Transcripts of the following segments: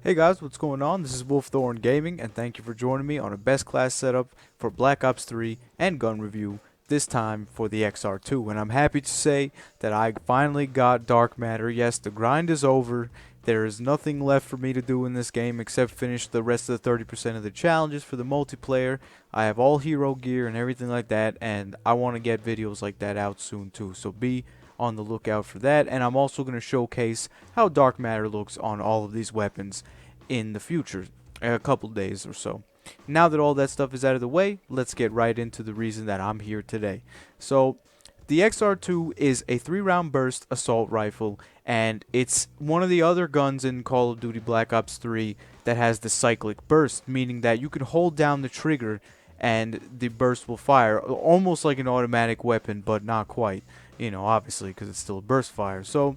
Hey guys, what's going on? This is Wolfthorn Gaming, and thank you for joining me on a best class setup for Black Ops 3 and gun review, this time for the XR-2. And I'm happy to say that I finally got Dark Matter. Yes, the grind is over. There is nothing left for me to do in this game except finish the rest of the 30% of the challenges for the multiplayer. I have all hero gear and everything like that, and I want to get videos like that out soon too. So be on the lookout for that, and I'm also going to showcase how dark matter looks on all of these weapons in the future, a couple days or so. Now that all that stuff is out of the way, let's get right into the reason that I'm here today. So the XR-2 is a 3-round burst assault rifle, and it's one of the other guns in Call of Duty Black Ops 3 that has the cyclic burst, meaning that you can hold down the trigger and the burst will fire, almost like an automatic weapon, but not quite, obviously, because it's still a burst fire. So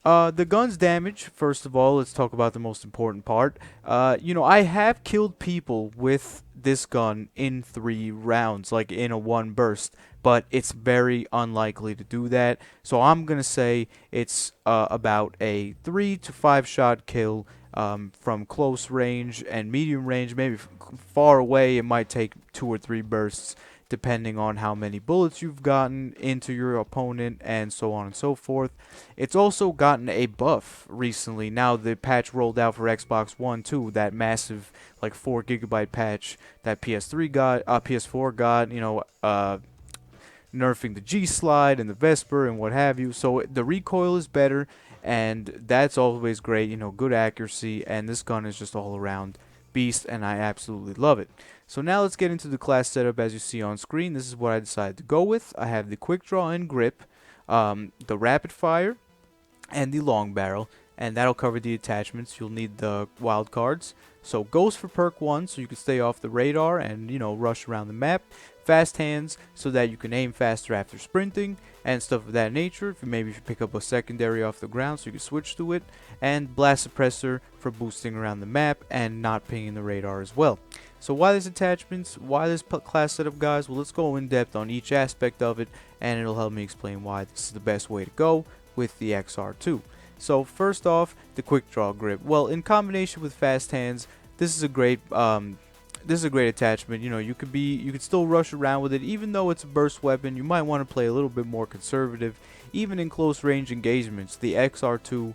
the gun's damage, first of all, let's talk about the most important part. I have killed people with this gun in 3 rounds, like in a one burst, but it's very unlikely to do that. So I'm going to say it's about a 3 to 5 shot kill from close range and medium range. Maybe far away, it might take 2 or 3 bursts, depending on how many bullets you've gotten into your opponent and so on and so forth. It's also gotten a buff recently. Now the patch rolled out for Xbox One too, that massive like 4 GB patch that PS3 got, PS4 got, nerfing the G-Slide and the Vesper and what have you. So the recoil is better, and that's always great, good accuracy, and this gun is just all around beast, and I absolutely love it. So now let's get into the class setup. As you see on screen, this is what I decided to go with. I have the quick draw and grip, the rapid fire, and the long barrel, and that'll cover the attachments. You'll need the wild cards. So Ghost for perk 1, so you can stay off the radar and rush around the map. Fast hands, so that you can aim faster after sprinting and stuff of that nature. Maybe if you pick up a secondary off the ground, so you can switch to it. And blast suppressor for boosting around the map and not pinging the radar as well. So why these attachments, why this class setup, guys? Well, let's go in depth on each aspect of it, and it'll help me explain why this is the best way to go with the XR-2. So first off, the quick draw grip. Well, in combination with fast hands, this is a great attachment. You could still rush around with it, even though it's a burst weapon. You might want to play a little bit more conservative, even in close range engagements. The XR2,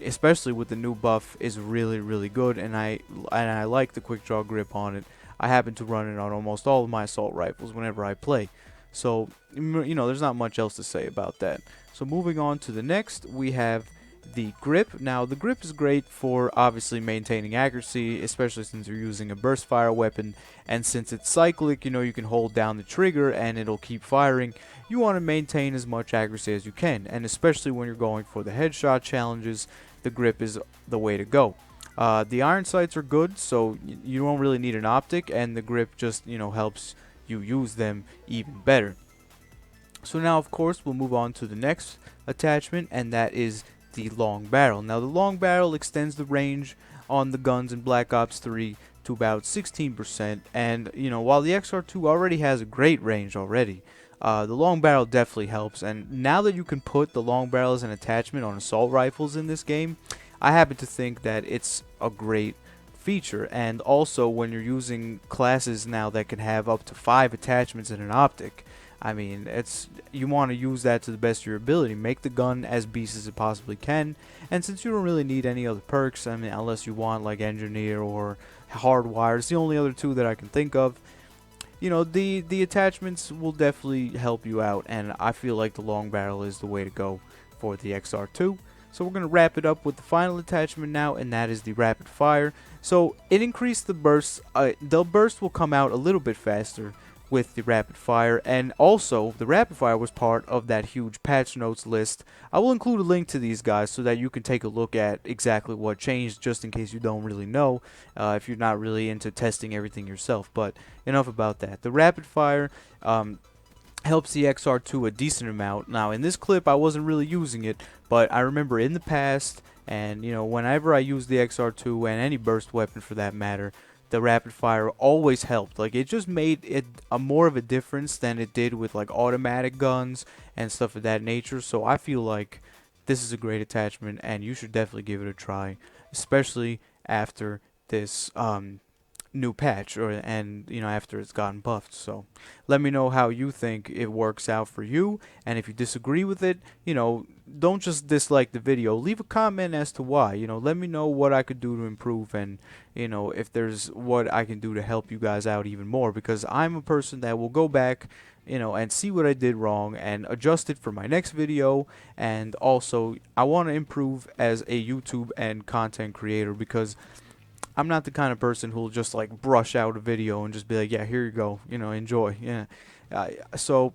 especially with the new buff, is really, really good, and I like the quick draw grip on it. I happen to run it on almost all of my assault rifles whenever I play. So there's not much else to say about that. So moving on to the next, we have the grip. Now the grip is great for obviously maintaining accuracy, especially since you're using a burst fire weapon, and since it's cyclic, you can hold down the trigger and it'll keep firing. You want to maintain as much accuracy as you can, and especially when you're going for the headshot challenges, the grip is the way to go. The iron sights are good, so you don't really need an optic, and the grip just helps you use them even better. So now, of course, we'll move on to the next attachment, and that is the long barrel. Now the long barrel extends the range on the guns in Black Ops 3 to about 16%, and while the XR2 already has a great range already, the long barrel definitely helps. And now that you can put the long barrel as an attachment on assault rifles in this game, I happen to think that it's a great feature. And also, when you're using classes now that can have up to 5 attachments in an optic, I mean, you want to use that to the best of your ability. Make the gun as beast as it possibly can. And since you don't really need any other perks, I mean, unless you want like engineer or hardwire, it's the only other 2 that I can think of. The attachments will definitely help you out, and I feel like the long barrel is the way to go for the XR2. So we're going to wrap it up with the final attachment now, and that is the rapid fire. So it increased the burst. The burst will come out a little bit faster with the rapid fire, and also the rapid fire was part of that huge patch notes list. I will include a link to these guys so that you can take a look at exactly what changed, just in case you don't really know, if you're not really into testing everything yourself. But enough about that. The rapid fire helps the XR2 a decent amount. Now in this clip I wasn't really using it, but I remember in the past, and whenever I use the XR2 and any burst weapon for that matter, the rapid fire always helped. Like, it just made it a more of a difference than it did with like automatic guns and stuff of that nature. So I feel like this is a great attachment, and you should definitely give it a try. especially after this new patch, or and after it's gotten buffed. So let me know how you think it works out for you, and if you disagree with it, don't just dislike the video, leave a comment as to why. Let me know what I could do to improve, and if there's what I can do to help you guys out even more, because I'm a person that will go back and see what I did wrong and adjust it for my next video. And also, I want to improve as a YouTube and content creator, because I'm not the kind of person who'll just like brush out a video and just be like, yeah, here you go, enjoy. Yeah. So,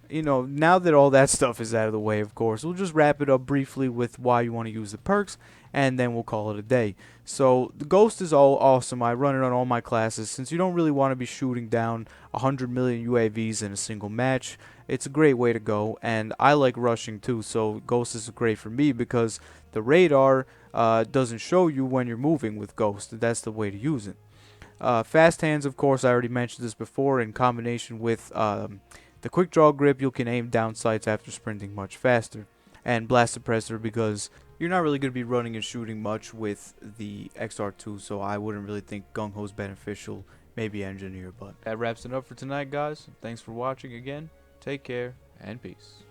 now that all that stuff is out of the way, of course, we'll just wrap it up briefly with why you want to use the perks, and then we'll call it a day. So the Ghost is all awesome. I run it on all my classes. Since you don't really want to be shooting down 100 million UAVs in a single match, it's a great way to go, and I like rushing too, so Ghost is great for me because the radar doesn't show you when you're moving with Ghost. That's the way to use it. Fast hands, of course, I already mentioned this before, in combination with the quick draw grip, you can aim down sights after sprinting much faster. And blast suppressor, because you're not really going to be running and shooting much with the XR-2, so I wouldn't really think Gung Ho's beneficial, maybe engineer. But that wraps it up for tonight, guys. Thanks for watching again. Take care, and peace.